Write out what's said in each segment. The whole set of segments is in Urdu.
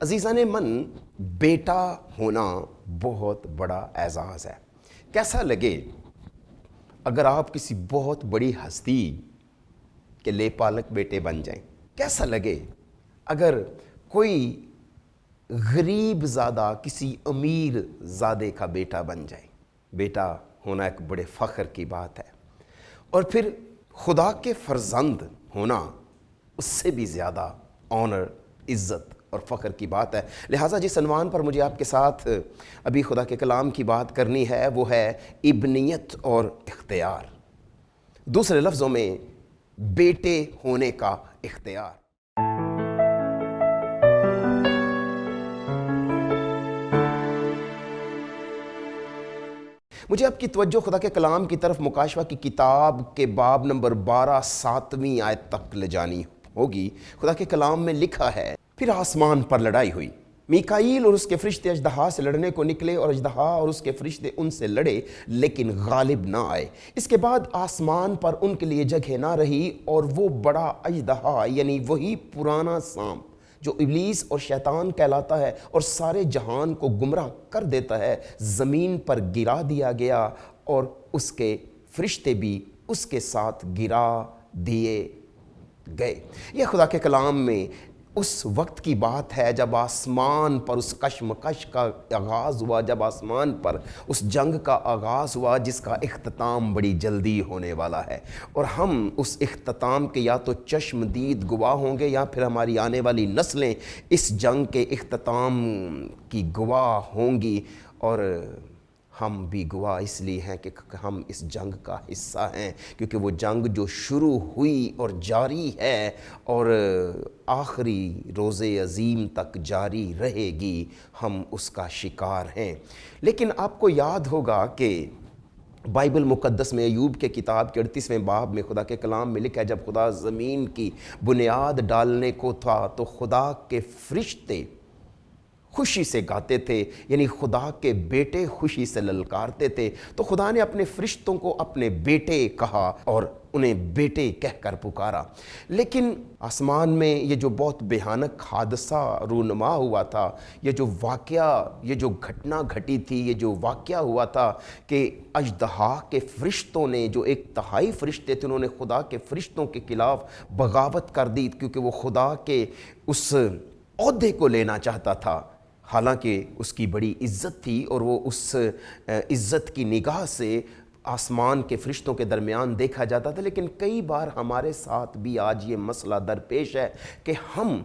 عزیزان من، بیٹا ہونا بہت بڑا اعزاز ہے۔ کیسا لگے اگر آپ کسی بہت بڑی ہستی کے لے پالک بیٹے بن جائیں؟ کیسا لگے اگر کوئی غریب زادہ کسی امیر زادے کا بیٹا بن جائے؟ بیٹا ہونا ایک بڑے فخر کی بات ہے، اور پھر خدا کے فرزند ہونا اس سے بھی زیادہ آنر، عزت اور فخر کی بات ہے۔ لہٰذا جس عنوان پر مجھے آپ کے ساتھ ابھی خدا کے کلام کی بات کرنی ہے وہ ہے ابنیت اور اختیار، دوسرے لفظوں میں بیٹے ہونے کا اختیار۔ مجھے آپ کی توجہ خدا کے کلام کی طرف مکاشفہ کی کتاب کے باب نمبر 12 7ویں آیت تک لے جانی ہوگی۔ خدا کے کلام میں لکھا ہے، پھر آسمان پر لڑائی ہوئی، میکائیل اور اس کے فرشتے اژدہا سے لڑنے کو نکلے، اور اژدہا اور اس کے فرشتے ان سے لڑے لیکن غالب نہ آئے۔ اس کے بعد آسمان پر ان کے لیے جگہ نہ رہی، اور وہ بڑا اژدہا یعنی وہی پرانا سام جو ابلیس اور شیطان کہلاتا ہے اور سارے جہان کو گمراہ کر دیتا ہے، زمین پر گرا دیا گیا، اور اس کے فرشتے بھی اس کے ساتھ گرا دیے گئے۔ یہ خدا کے کلام میں اس وقت کی بات ہے جب آسمان پر اس کشمکش کا آغاز ہوا، جب آسمان پر اس جنگ کا آغاز ہوا جس کا اختتام بڑی جلدی ہونے والا ہے، اور ہم اس اختتام کے یا تو چشمدید گواہ ہوں گے یا پھر ہماری آنے والی نسلیں اس جنگ کے اختتام کی گواہ ہوں گی، اور ہم بھی گواہ اس لیے ہیں کہ ہم اس جنگ کا حصہ ہیں، کیونکہ وہ جنگ جو شروع ہوئی اور جاری ہے اور آخری روز عظیم تک جاری رہے گی، ہم اس کا شکار ہیں۔ لیکن آپ کو یاد ہوگا کہ بائبل مقدس میں ایوب کے کتاب کے 38ویں باب میں خدا کے کلام میں لکھا ہے، جب خدا زمین کی بنیاد ڈالنے کو تھا تو خدا کے فرشتے خوشی سے گاتے تھے، یعنی خدا کے بیٹے خوشی سے للکارتے تھے، تو خدا نے اپنے فرشتوں کو اپنے بیٹے کہا اور انہیں بیٹے کہہ کر پکارا۔ لیکن آسمان میں یہ جو بہت بھیانک حادثہ رونما ہوا تھا، یہ جو واقعہ، یہ جو گھٹنا گھٹی تھی، یہ جو واقعہ ہوا تھا کہ اژدہا کے فرشتوں نے، جو ایک تہائی فرشتے تھے، انہوں نے خدا کے فرشتوں کے خلاف بغاوت کر دی، کیونکہ وہ خدا کے اس عہدے کو لینا چاہتا تھا، حالانکہ اس کی بڑی عزت تھی، اور وہ اس عزت کی نگاہ سے آسمان کے فرشتوں کے درمیان دیکھا جاتا تھا۔ لیکن کئی بار ہمارے ساتھ بھی آج یہ مسئلہ درپیش ہے کہ ہم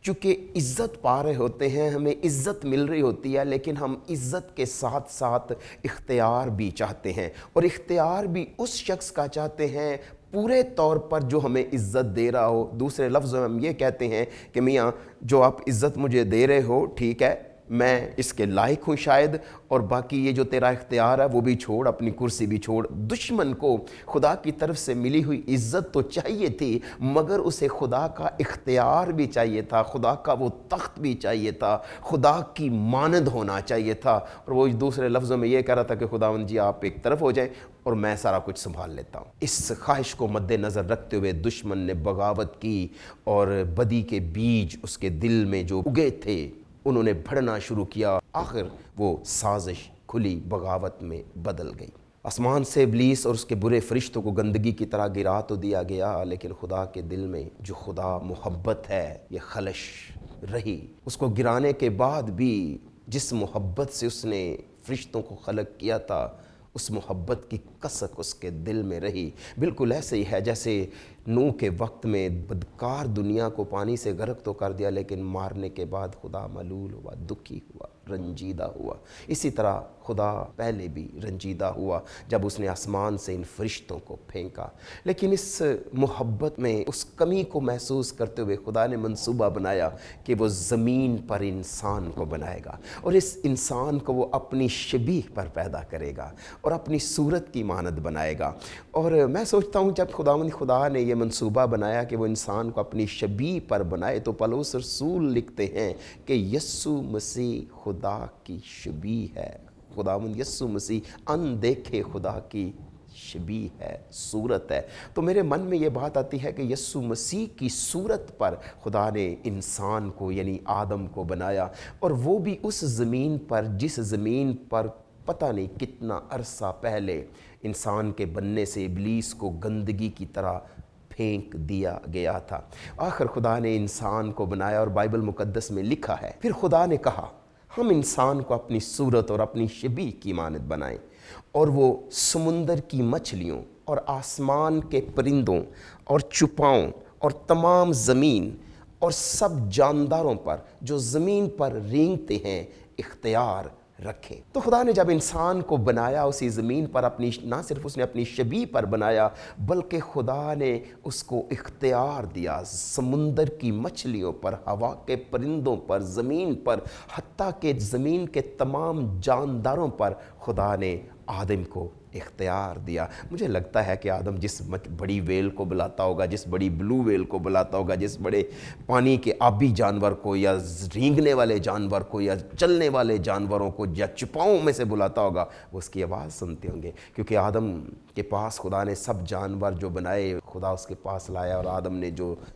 چونکہ عزت پا رہے ہوتے ہیں، ہمیں عزت مل رہی ہوتی ہے، لیکن ہم عزت کے ساتھ ساتھ اختیار بھی چاہتے ہیں، اور اختیار بھی اس شخص کا چاہتے ہیں پورے طور پر جو ہمیں عزت دے رہا ہو۔ دوسرے لفظوں میں ہم یہ کہتے ہیں کہ میاں جو آپ عزت مجھے دے رہے ہو، ٹھیک ہے، میں اس کے لائق ہوں شاید، اور باقی یہ جو تیرا اختیار ہے وہ بھی چھوڑ، اپنی کرسی بھی چھوڑ۔ دشمن کو خدا کی طرف سے ملی ہوئی عزت تو چاہیے تھی، مگر اسے خدا کا اختیار بھی چاہیے تھا، خدا کا وہ تخت بھی چاہیے تھا، خدا کی مانند ہونا چاہیے تھا، اور وہ دوسرے لفظوں میں یہ کہہ رہا تھا کہ خداوند جی آپ ایک طرف ہو جائیں اور میں سارا کچھ سنبھال لیتا ہوں۔ اس خواہش کو مد نظر رکھتے ہوئے دشمن نے بغاوت کی، اور بدی کے بیج اس کے دل میں جو اگے تھے انہوں نے بڑھنا شروع کیا، آخر وہ سازش کھلی بغاوت میں بدل گئی۔ آسمان سے ابلیس اور اس کے برے فرشتوں کو گندگی کی طرح گرا تو دیا گیا، لیکن خدا کے دل میں جو خدا محبت ہے یہ خلش رہی۔ اس کو گرانے کے بعد بھی جس محبت سے اس نے فرشتوں کو خلق کیا تھا، اس محبت کی کسک اس کے دل میں رہی۔ بالکل ایسے ہی ہے جیسے نوح کے وقت میں بدکار دنیا کو پانی سے غرق تو کر دیا، لیکن مارنے کے بعد خدا ملول ہوا، دکھی ہوا، رنجیدہ ہوا۔ اسی طرح خدا پہلے بھی رنجیدہ ہوا جب اس نے آسمان سے ان فرشتوں کو پھینکا، لیکن اس محبت میں اس کمی کو محسوس کرتے ہوئے خدا نے منصوبہ بنایا کہ وہ زمین پر انسان کو بنائے گا، اور اس انسان کو وہ اپنی شبیہ پر پیدا کرے گا اور اپنی صورت کی مانند بنائے گا۔ اور میں سوچتا ہوں جب خدا نے یہ منصوبہ بنایا کہ وہ انسان کو اپنی شبیہ پر بنائے، تو پولس رسول لکھتے ہیں کہ یسوع مسیح خدا کی شبیہ ہے۔ خداوند یسوع مسیح اندیکھے خدا کی شبیہ ہے، صورت ہے۔ تو میرے من میں یہ بات آتی ہے کہ یسوع مسیح کی صورت پر خدا نے انسان کو یعنی آدم کو بنایا، اور وہ بھی اس زمین پر جس زمین پر پتہ نہیں کتنا عرصہ پہلے انسان کے بننے سے ابلیس کو گندگی کی طرح پھینک دیا گیا تھا۔ آخر خدا نے انسان کو بنایا، اور بائبل مقدس میں لکھا ہے پھر خدا نے کہا ہم انسان کو اپنی صورت اور اپنی شبیہ کی مانند بنائیں، اور وہ سمندر کی مچھلیوں اور آسمان کے پرندوں اور چوپاؤں اور تمام زمین اور سب جانداروں پر جو زمین پر رینگتے ہیں اختیار رکھیں۔ تو خدا نے جب انسان کو بنایا اسی زمین پر نہ صرف اس نے اپنی شبیہ پر بنایا بلکہ خدا نے اس کو اختیار دیا سمندر کی مچھلیوں پر، ہوا کے پرندوں پر، زمین پر، حتیٰ کہ زمین کے تمام جانداروں پر خدا نے آدم کو اختیار دیا۔ مجھے لگتا ہے کہ آدم جس بڑی ویل کو بلاتا ہوگا، جس بڑی بلو ویل کو بلاتا ہوگا، جس بڑے پانی کے آبی جانور کو یا رینگنے والے جانور کو یا چلنے والے جانوروں کو یا چپاؤں میں سے بلاتا ہوگا، وہ اس کی آواز سنتے ہوں گے، کیونکہ آدم کے پاس خدا نے سب جانور جو بنائے خدا اس کے پاس لایا، اور آدم نے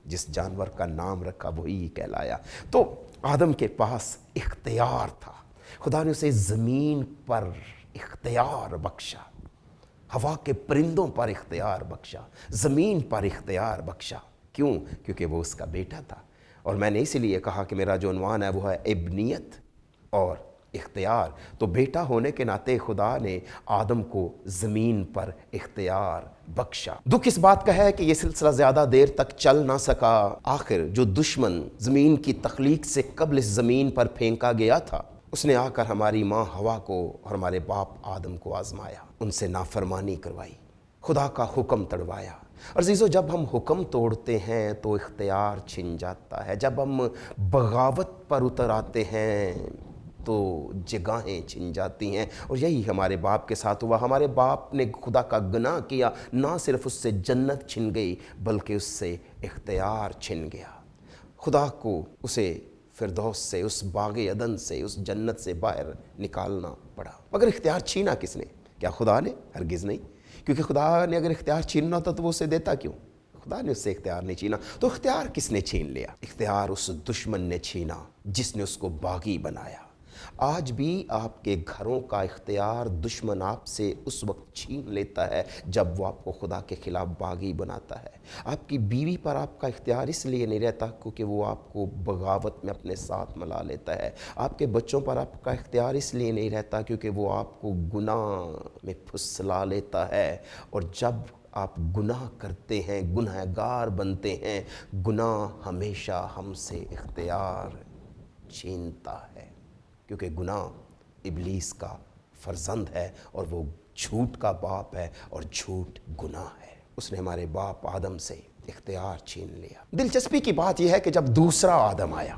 جس جانور کا نام رکھا وہی کہلایا۔ تو آدم کے پاس اختیار تھا، خدا نے اسے زمین پر اختیار بخشا، ہوا کے پرندوں پر اختیار بخشا، زمین پر اختیار بخشا۔ کیوں؟ کیونکہ وہ اس کا بیٹا تھا۔ اور میں نے اسی لیے کہا کہ میرا جو عنوان ہے وہ ہے ابنیت اور اختیار۔ تو بیٹا ہونے کے ناطے خدا نے آدم کو زمین پر اختیار بخشا۔ دکھ اس بات کا ہے کہ یہ سلسلہ زیادہ دیر تک چل نہ سکا۔ آخر جو دشمن زمین کی تخلیق سے قبل اس زمین پر پھینکا گیا تھا، اس نے آ کر ہماری ماں ہوا کو اور ہمارے باپ آدم کو آزمایا، ان سے نافرمانی کروائی، خدا کا حکم تڑوایا۔ اور عزیزو، جب ہم حکم توڑتے ہیں تو اختیار چھن جاتا ہے، جب ہم بغاوت پر اتر آتے ہیں تو جگہیں چھن جاتی ہیں، اور یہی ہمارے باپ کے ساتھ ہوا۔ ہمارے باپ نے خدا کا گناہ کیا، نہ صرف اس سے جنت چھن گئی بلکہ اس سے اختیار چھن گیا۔ خدا کو اسے فردوس سے، اس باغ عدن سے، اس جنت سے باہر نکالنا پڑا۔ مگر اختیار چھینا کس نے؟ کیا خدا نے؟ ہرگز نہیں، کیونکہ خدا نے اگر اختیار چھیننا ہوتا تو وہ اسے دیتا کیوں؟ خدا نے اس سے اختیار نہیں چھینا۔ تو اختیار کس نے چھین لیا؟ اختیار اس دشمن نے چھینا جس نے اس کو باغی بنایا۔ آج بھی آپ کے گھروں کا اختیار دشمن آپ سے اس وقت چھین لیتا ہے جب وہ آپ کو خدا کے خلاف باغی بناتا ہے۔ آپ کی بیوی پر آپ کا اختیار اس لیے نہیں رہتا کیونکہ وہ آپ کو بغاوت میں اپنے ساتھ ملا لیتا ہے۔ آپ کے بچوں پر آپ کا اختیار اس لیے نہیں رہتا کیونکہ وہ آپ کو گناہ میں پھسلا لیتا ہے، اور جب آپ گناہ کرتے ہیں، گناہ گار بنتے ہیں، گناہ ہمیشہ ہم سے اختیار چھینتا ہے، کیونکہ گناہ ابلیس کا فرزند ہے اور وہ جھوٹ کا باپ ہے، اور جھوٹ گناہ ہے۔ اس نے ہمارے باپ آدم سے اختیار چھین لیا۔ دلچسپی کی بات یہ ہے کہ جب دوسرا آدم آیا،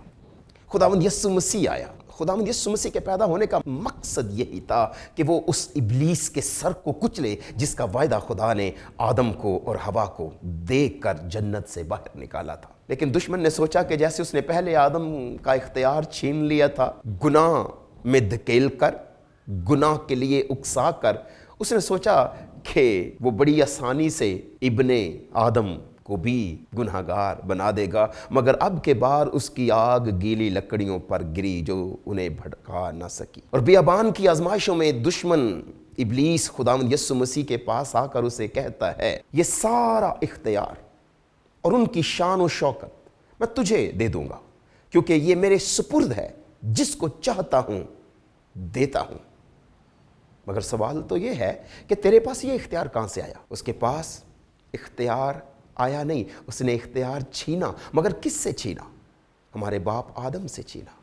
خداوند یسوع مسیح آیا، خداوند یسوع مسیح کے پیدا ہونے کا مقصد یہی تھا کہ وہ اس ابلیس کے سر کو کچلے جس کا وعدہ خدا نے آدم کو اور ہوا کو دے کر جنت سے باہر نکالا تھا۔ لیکن دشمن نے سوچا کہ جیسے اس نے پہلے آدم کا اختیار چھین لیا تھا، گناہ میں دھکیل کر، گناہ کے لیے اکسا کر، اس نے سوچا کہ وہ بڑی آسانی سے ابن آدم کو بھی گناہگار بنا دے گا، مگر اب کے بار اس کی آگ گیلی لکڑیوں پر گری جو انہیں بھڑکا نہ سکی۔ اور بیابان کی آزمائشوں میں دشمن ابلیس خداوند یسوع مسیح کے پاس آ کر اسے کہتا ہے یہ سارا اختیار اور ان کی شان و شوکت میں تجھے دے دوں گا، کیونکہ یہ میرے سپرد ہے، جس کو چاہتا ہوں دیتا ہوں۔ مگر سوال تو یہ ہے کہ تیرے پاس یہ اختیار کہاں سے آیا؟ اس کے پاس اختیار آیا نہیں، اس نے اختیار چھینا۔ مگر کس سے چھینا؟ ہمارے باپ آدم سے چھینا۔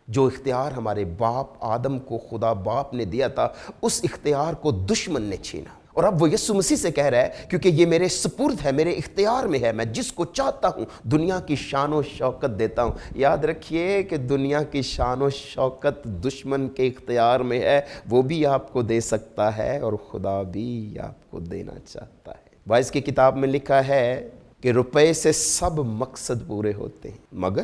جو اختیار ہمارے باپ آدم کو خدا باپ نے دیا تھا، اس اختیار کو دشمن نے چھینا، اور اب وہ یسوع مسیح سے کہہ رہا ہے کیونکہ یہ میرے سپرد ہے، میرے اختیار میں ہے، میں جس کو چاہتا ہوں دنیا کی شان و شوکت دیتا ہوں۔ یاد رکھیے کہ دنیا کی شان و شوکت دشمن کے اختیار میں ہے، وہ بھی آپ کو دے سکتا ہے اور خدا بھی آپ کو دینا چاہتا ہے۔ کی کتاب میں لکھا ہے کہ روپے سے سب مقصد پورے ہوتے ہیں مگر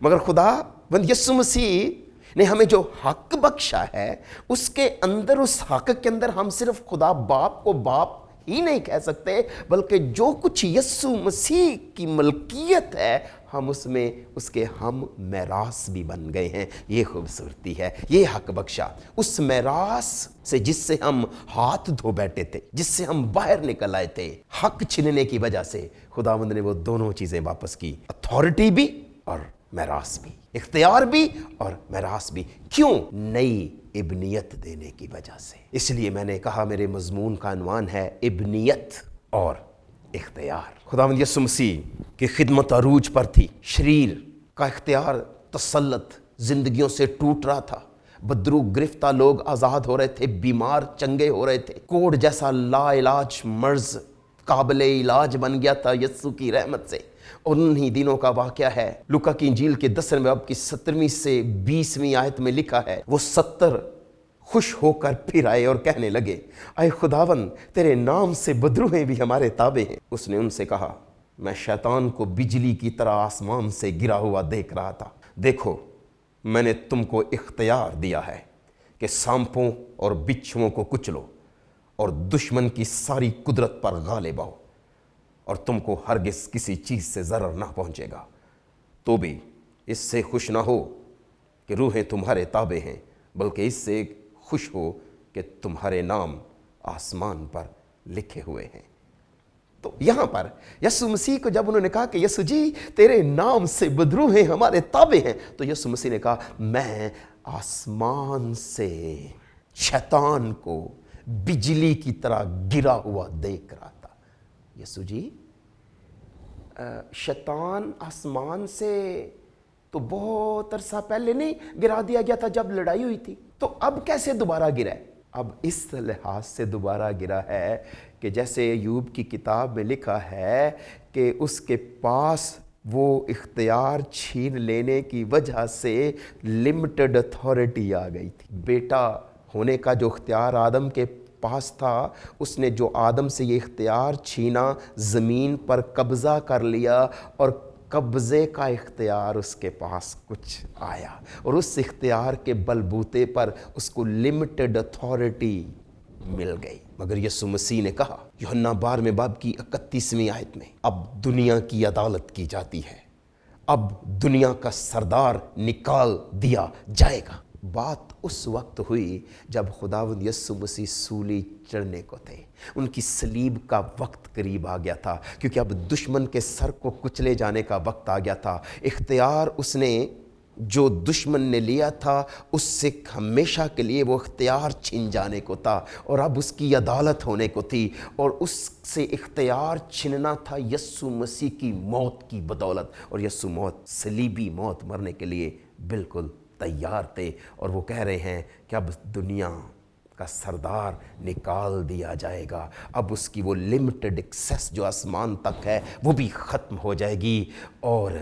مگر خدا بند یسوع مسیح نے ہمیں جو حق بخشا ہے، اس کے اندر، اس حق کے اندر ہم صرف خدا باپ کو باپ ہی نہیں کہہ سکتے، بلکہ جو کچھ یسوع مسیح کی ملکیت ہے، ہم اس میں اس کے ہم میراث بھی بن گئے ہیں۔ یہ خوبصورتی ہے، یہ حق بخشا۔ اس میراث سے جس سے ہم ہاتھ دھو بیٹھے تھے، جس سے ہم باہر نکل آئے تھے، حق چھیننے کی وجہ سے خداوند نے وہ دونوں چیزیں واپس کی، اتھارٹی بھی اور میراث بھی، اختیار بھی اور میراث بھی۔ کیوں؟ نئی ابنیت دینے کی وجہ سے۔ اس لیے میں نے کہا میرے مضمون کا عنوان ہے ابنیت اور اختیار۔ خداوند یسوع مسیح کی خدمت عروج پر تھی، شریر کا اختیار، تسلط زندگیوں سے ٹوٹ رہا تھا، بدرو گرفتہ لوگ آزاد ہو رہے تھے، بیمار چنگے ہو رہے تھے، کوڑ جیسا لا علاج مرض قابل علاج بن گیا تھا یسوع کی رحمت سے۔ اور انہی دنوں کا واقعہ ہے، لوکا کی انجیل کے 10ویں باب کی 17ویں سے 20ویں آیت میں لکھا ہے، وہ 70 خوش ہو کر پھر آئے اور کہنے لگے، اے خداون، تیرے نام سے بدروہیں بھی ہمارے تابع ہیں۔ اس نے ان سے کہا، میں شیطان کو بجلی کی طرح آسمان سے گرا ہوا دیکھ رہا تھا، دیکھو میں نے تم کو اختیار دیا ہے کہ سانپوں اور بچھوؤں کو کچلو اور دشمن کی ساری قدرت پر غالب آؤ، اور تم کو ہرگز کسی چیز سے ضرر نہ پہنچے گا۔ تو بھی اس سے خوش نہ ہو کہ روحیں تمہارے تابع ہیں، بلکہ اس سے خوش ہو کہ تمہارے نام آسمان پر لکھے ہوئے ہیں۔ تو یہاں پر یسوع مسیح کو جب انہوں نے کہا کہ یسوع جی تیرے نام سے بدروہیں ہمارے تابع ہیں، تو یسوع مسیح نے کہا میں آسمان سے شیطان کو بجلی کی طرح گرا ہوا دیکھ رہا تھا۔ یسوع جی شیطان آسمان سے تو بہت عرصہ پہلے نہیں گرا دیا گیا تھا جب لڑائی ہوئی تھی، تو اب کیسے دوبارہ گرا ہے؟ اب اس لحاظ سے دوبارہ گرا ہے کہ جیسے ایوب کی کتاب میں لکھا ہے کہ اس کے پاس وہ اختیار چھین لینے کی وجہ سے لمیٹڈ اتھارٹی آ گئی تھی۔ بیٹا ہونے کا جو اختیار آدم کے پاس تھا، اس نے جو آدم سے یہ اختیار چھینا، زمین پر قبضہ کر لیا، اور قبضے کا اختیار اس کے پاس کچھ آیا، اور اس اختیار کے بلبوتے پر اس کو لمیٹڈ اتھارٹی مل گئی۔ مگر یسوع مسیح نے کہا یوحنا 12ویں باب کی 31ویں آیت میں، اب دنیا کی عدالت کی جاتی ہے، اب دنیا کا سردار نکال دیا جائے گا۔ بات اس وقت ہوئی جب خداوند یسوع مسیح سولی چڑھنے کو تھے، ان کی صلیب کا وقت قریب آ گیا تھا، کیونکہ اب دشمن کے سر کو کچلے جانے کا وقت آ گیا تھا۔ اختیار اس نے جو دشمن نے لیا تھا، اس سے ہمیشہ کے لیے وہ اختیار چھن جانے کو تھا، اور اب اس کی عدالت ہونے کو تھی، اور اس سے اختیار چھننا تھا یسوع مسیح کی موت کی بدولت، اور یسوع موت، صلیبی موت مرنے کے لیے بالکل تیار تھے۔ اور وہ کہہ رہے ہیں کہ اب دنیا کا سردار نکال دیا جائے گا، اب اس کی وہ لمیٹڈ ایکسیس جو آسمان تک ہے وہ بھی ختم ہو جائے گی۔ اور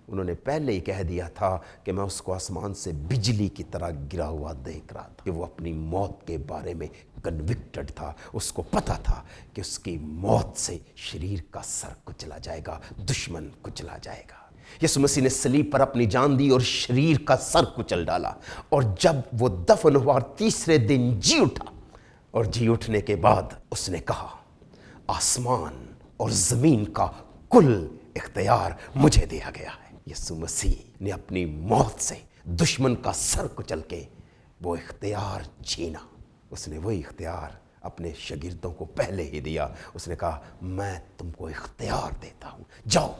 انہوں نے پہلے ہی کہہ دیا تھا کہ میں اس کو آسمان سے بجلی کی طرح گرا ہوا دیکھ رہا تھا، کہ وہ اپنی موت کے بارے میں کنوکٹڈ تھا، اس کو پتا تھا کہ اس کی موت سے شریر کا سر کچلا جائے گا، دشمن کچلا جائے گا۔ یسوع مسیح نے صلیب پر اپنی جان دی اور شریر کا سر کچل ڈالا، اور جب وہ دفن ہوا اور تیسرے دن جی اٹھا، اور جی اٹھنے کے بعد اس نے کہا آسمان اور زمین کا کل اختیار مجھے دیا گیا ہے۔ یسوع مسیح نے اپنی موت سے دشمن کا سر کچل کے وہ اختیار چھینا۔ اس نے وہی اختیار اپنے شاگردوں کو پہلے ہی دیا۔ اس نے کہا میں تم کو اختیار دیتا ہوں، جاؤ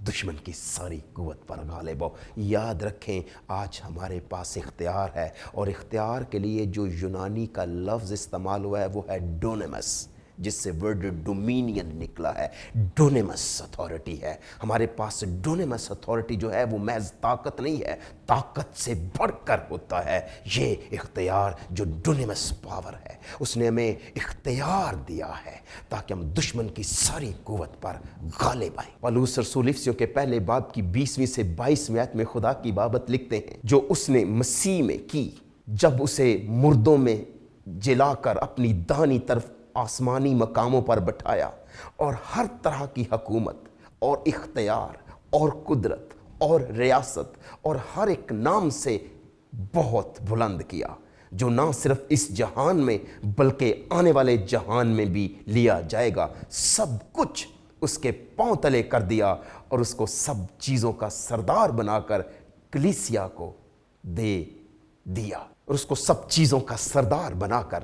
دشمن کی ساری قوت پر غالب ہو۔ یاد رکھیں آج ہمارے پاس اختیار ہے، اور اختیار کے لیے جو یونانی کا لفظ استعمال ہوا ہے وہ ہے ڈونیمس، جس سے ورڈ ڈومینین نکلا ہے، ڈونیمس اتھارٹی ہے۔ ہمارے پاس ڈونیمس اتھارٹی جو ہے وہ محض طاقت نہیں ہے، طاقت سے بڑھ کر ہوتا ہے یہ اختیار جو ڈونیمس پاور ہے۔ اس نے ہمیں اختیار دیا ہے تاکہ ہم دشمن کی ساری قوت پر غالب آئیں۔ پولس رسول افسیوں کے پہلے باب کی 20ویں سے 22ویں آیت میں خدا کی بابت لکھتے ہیں، جو اس نے مسیح میں کی جب اسے مردوں میں جلا کر اپنی دائیں طرف آسمانی مقاموں پر بٹھایا، اور ہر طرح کی حکومت اور اختیار اور قدرت اور ریاست اور ہر ایک نام سے بہت بلند کیا، جو نہ صرف اس جہان میں بلکہ آنے والے جہان میں بھی لیا جائے گا۔ سب کچھ اس کے پاؤں تلے کر دیا اور اس کو سب چیزوں کا سردار بنا کر کلیسیا کو دے دیا، اور اس کو سب چیزوں کا سردار بنا کر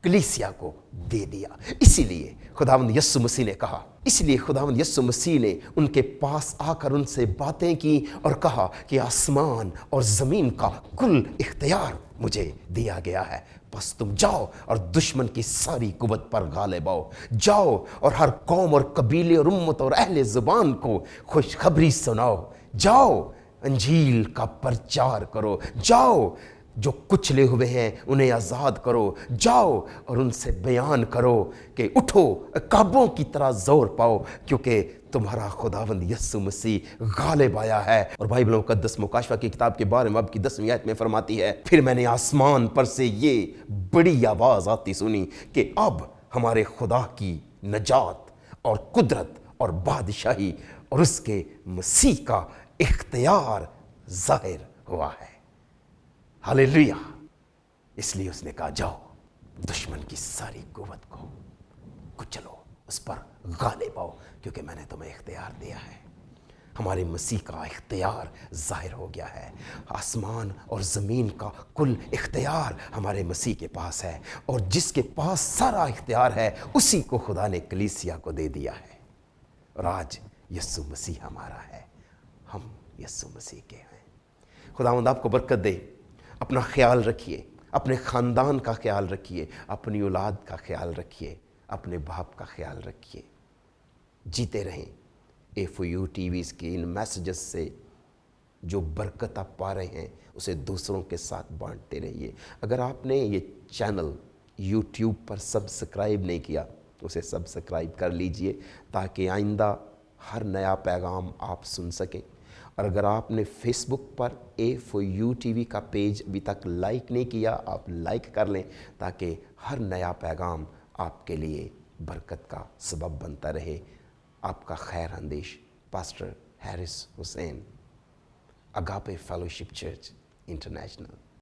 کلیسیا کو دے دیا۔ اسی لیے خداوند یسوع مسیح نے کہا، اس لیے خداوند یسوع مسیح نے ان کے پاس آ کر ان سے باتیں کی اور کہا کہ آسمان اور زمین کا کل اختیار مجھے دیا گیا ہے، بس تم جاؤ اور دشمن کی ساری قوت پر غالب آؤ، جاؤ اور ہر قوم اور قبیلے اور امت اور اہل زبان کو خوشخبری سناؤ، جاؤ انجیل کا پرچار کرو، جاؤ جو کچلے ہوئے ہیں انہیں آزاد کرو، جاؤ اور ان سے بیان کرو کہ اٹھو عقابوں کی طرح زور پاؤ، کیونکہ تمہارا خداوند یسوع مسیح غالب آیا ہے۔ اور بائبل مقدس مکاشفہ کی کتاب کے 12ویں باب کی 10ویں آیت میں فرماتی ہے، پھر میں نے آسمان پر سے یہ بڑی آواز آتی سنی کہ اب ہمارے خدا کی نجات اور قدرت اور بادشاہی اور اس کے مسیح کا اختیار ظاہر ہوا ہے۔ ہاللیلویہ۔ اس لیے اس نے کہا جاؤ دشمن کی ساری قوت کو کچلو، اس پر غالب آؤ، کیونکہ میں نے تمہیں اختیار دیا ہے۔ ہمارے مسیح کا اختیار ظاہر ہو گیا ہے، آسمان اور زمین کا کل اختیار ہمارے مسیح کے پاس ہے، اور جس کے پاس سارا اختیار ہے اسی کو خدا نے کلیسیا کو دے دیا ہے، اور آج یسوع مسیح ہمارا ہے، ہم یسوع مسیح کے ہیں۔ خداوند آپ کو برکت دے۔ اپنا خیال رکھیے، اپنے خاندان کا خیال رکھیے، اپنی اولاد کا خیال رکھیے، اپنے باپ کا خیال رکھیے۔ جیتے رہیں A4U TVs کی ان میسیجز سے، جو برکت آپ پا رہے ہیں اسے دوسروں کے ساتھ بانٹتے رہیے۔ اگر آپ نے یہ چینل YouTube پر سبسکرائب نہیں کیا اسے سبسکرائب کر لیجئے، تاکہ آئندہ ہر نیا پیغام آپ سن سکیں۔ اور اگر آپ نے فیس بک پر A4U TV کا پیج ابھی تک لائک نہیں کیا، آپ لائک کر لیں، تاکہ ہر نیا پیغام آپ کے لیے برکت کا سبب بنتا رہے۔ آپ کا خیر اندیش پاسٹر ہیرس حسین، اگاپے فیلوشپ چرچ انٹرنیشنل۔